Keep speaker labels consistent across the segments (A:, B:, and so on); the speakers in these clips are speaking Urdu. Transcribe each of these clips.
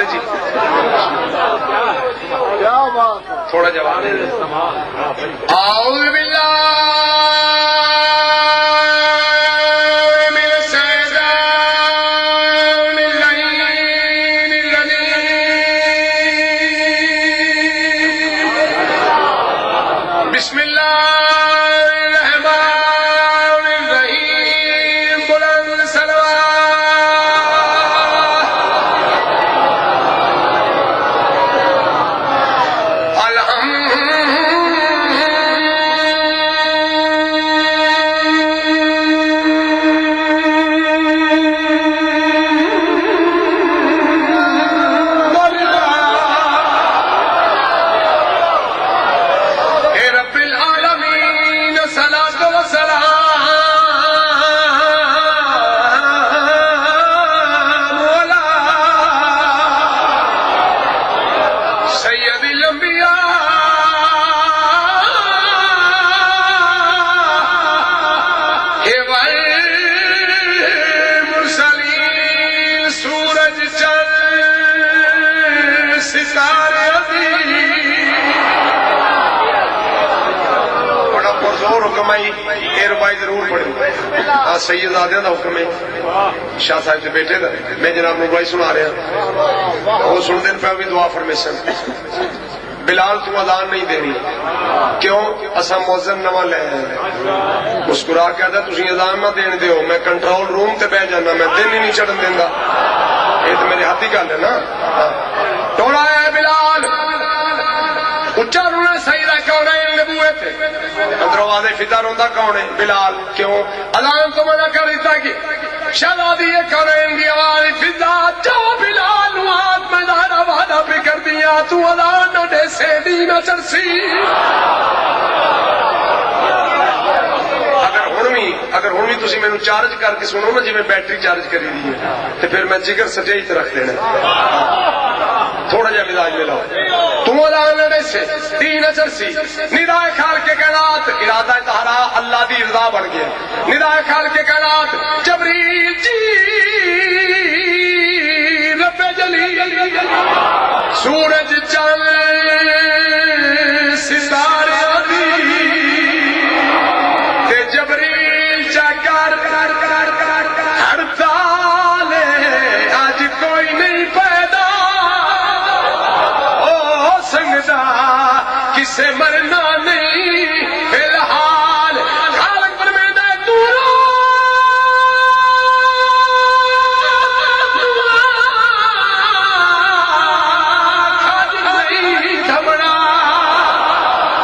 A: ہے جی؟ تھوڑا جواب اعوذ باللہ ضرور پڑھے سید آدھے دا حکم ہے شاہ صاحب سے بیٹھے دا میں جناب نوبائی سنا رہا وہ سن دن پہ بھی دعا فرمیشن بلال تو اذان نہیں دینی کیوں اسا مؤذن نواں لے مسکرا کے آدھا تسی اذان نہ دین دیو میں کنٹرول روم تے بہ جانا میں دن ہی نہیں چڑھن دیندا یہ تو میرے ہاتھ ہی گل ہے نا ٹوڑا ہے بلال اچھا رونا سیدہ کون ہے نبوت دروازے فطر ہوتا کون ہے بلال کیوں اذان تو منع کر دیتا کہ شہزادی یہ کریں گی آواز فضا جاؤ بلال ہاتھ میں دارا وعدہ پہ کر دیا تو اذان نہ دے سے دینا چرسی اگر ہوں بھی تسی میں چارج کر کے سنو نا جی میں بیٹری چارج کری دی ہے تو پھر میں جگر سجائی تے رکھ لینا تھوڑا جا مزاج میں لاؤ تم اذان سے دین چرسی ندائے خال کے کائنات ارادہ تہارا اللہ دی رضا بن گیا ندائے خال کے کائنات جبریل جی رب جلیل سورج چاند ستارے تے جبریل چکر ہڑتال آج کوئی نہیں پیدا سنگدا کسے مرنا نہیں فی الحال خالق پر میں دے دورا خالق نہیں تھمنا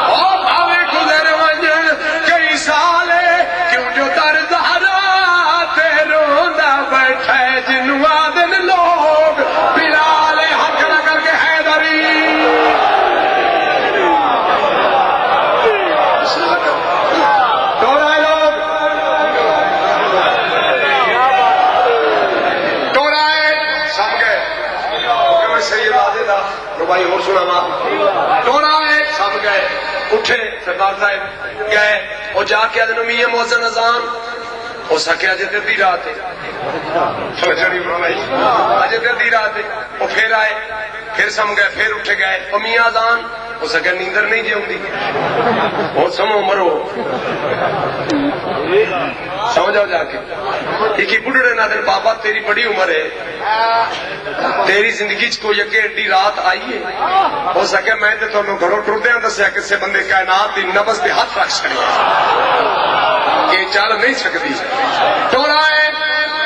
A: او بھاوے گزر ونجن کئی سالے کیوں جو در زہرا تے روندا بیٹھے جنوں آدن لوگ بلال حق نہ کر کے حیدری بھائی اور سنا ٹوڑا ہے سب گئے اٹھے سردار صاحب گئے اور جا کے آدھے میاں مؤذن اذان ہو سکے اجے تے دی رات ہے اجے تے دی رات ہے وہ پھر آئے پھر سم گئے پھر اٹھے گئے اور میاں اذان ہو سکے نیندر نہیں جی ہوندی بہت سمو مرو سمجھاؤ جا کے ایک ہی بڑھڑے نہ دن بابا تیری بڑی عمر ہے تیری زندگی چ کوئی اگے ایڈی رات آئی ہے ہو سکے میں تے تھانوں گھروں ٹردیاں دسیا کسے بندے کائنات دی نبض دے ہاتھ رکھ چھڑے یہ چل نہیں سکتی ٹولا ہے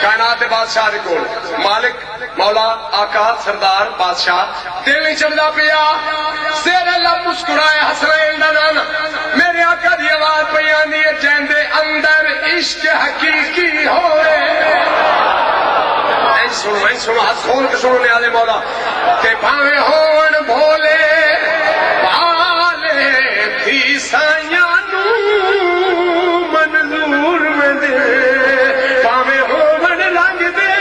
A: کائنات دے بادشاہ دے کول مالک مولا آقا سردار بادشاہ دل نہیں چڑھدا پیا سیرے لب مسکرائے حسنین دا نانا میرے آقا دی آواز پئی آندی ہے جیندے اندر عشق حقیقی ہوئے سنو ہاتھ کھول کے سنو نیالے مولا کہ بھاوے ہون بھولے بالے تھی سائیاں نو منظور میں دے بھاوے ہون رنگ دے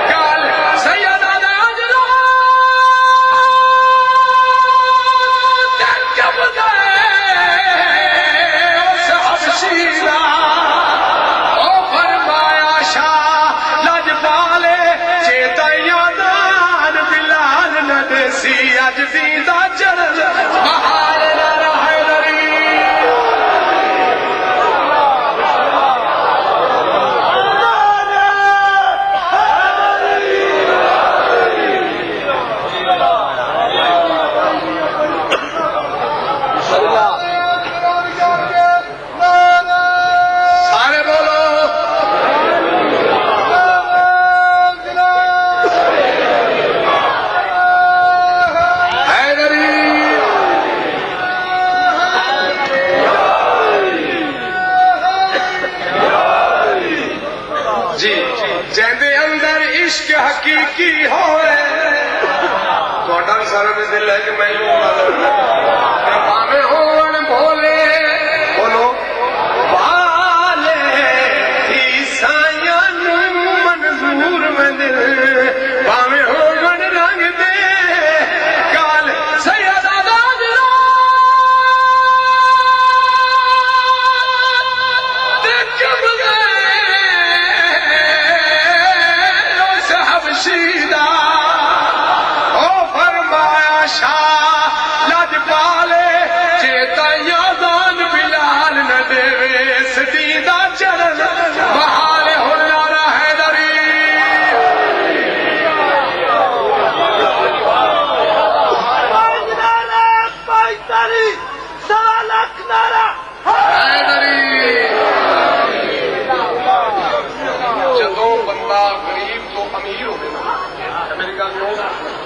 A: کال سید آجلا دل جب دے اس حبشیرہ او فرمایا شاہ لج پالے چیتا یادان بل حقیقی ہوئے تھوڑا سارا بھی دل ہے کہ میں پاوے ہون بھولے بولو والے عیسائیاں منظور میں دل پاوے ہون رنگ دے کال سید شیدہ او فرمایا شاہ لج پالے چیتا یادان بلال نہ دے سدیدہ چرن بحال ہنارا حیدری حیدری جدوں بندہ غریب تو امیر ہو گیا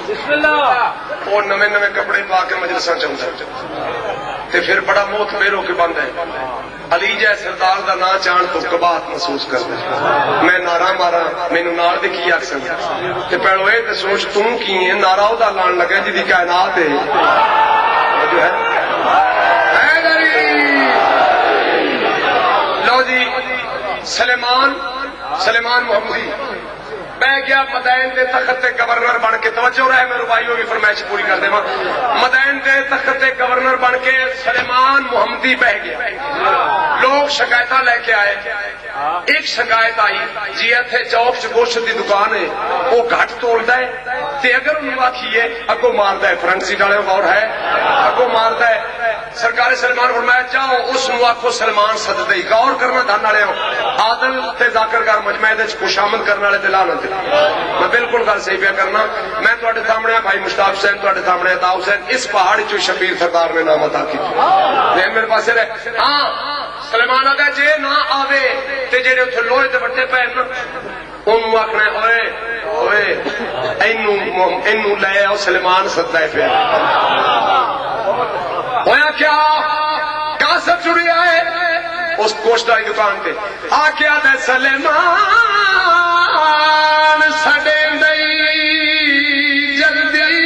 A: بسم اللہ وہ نویں نویں کپڑے پا کے مجلساں چاہتا تے پھر بڑا موت بیر ہو کے بند ہے علی جے سردار دا نا چان تو کباہت محسوس کرتا میں نعرہ مارا مینوں نال دے کی آکھسن تے پہلو اے تے سوچ توں کی ہے نعرہ او دا لان لگا جدی کائنات ہے جو ہے حیدری لو جی سلیمان محمدی میں گیا مدائن دے تخت گورنر بن کے توجہ رہے میں ربائیوں کی فرمائش پوری کر دے مدائن دے تخت گورنر بن کے سلیمان محمدی بہ گیا لوگ شکایت لے کے آئے ایک شکایت آئی جی اتنے چوک چ گوشت کی دکان ہے وہ گھٹ توڑتا ہے تے اگر انہوں آخیے اگوں مارتا ہے فرنٹ سیٹ والے غور ہے اگوں مارتا ہے سرکار سلمان فرمایا جاؤ اس آخو سلمان سدتے ہی غور کرنا دھن والے عادل تے ذاکر کار مجمع خوش آمد کرنے والے لانت میں بالکل گل صحیح پہ کرنا میں تھوڑے سامنے بھائی مشتاق حسین تھوڑے سامنے عطا حسین اس پہاڑی چو شبیر سردار نے نام عطا کی میرے پاس رہے ہاں سلیمان آگا جے نہ آوے تے جڑے اتنے لوہے تے بٹے پے انہوں آخنا ہوئے ہوئے اینو لے آؤ سلیمان سدا ہے پہ ہویا کیا کاسر چڑی آئے اس گوشت والی دکان پہ آ کیا دے سلیمان سڈے نہیں جلدی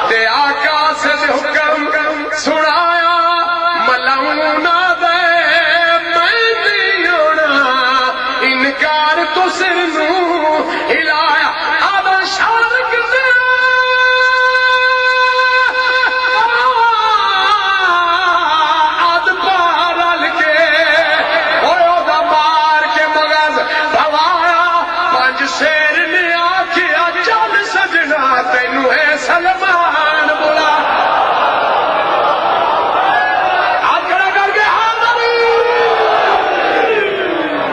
A: تے آقا سے حکم سنایا ملونا دے میں نہیں ہونا انکار تو سر نو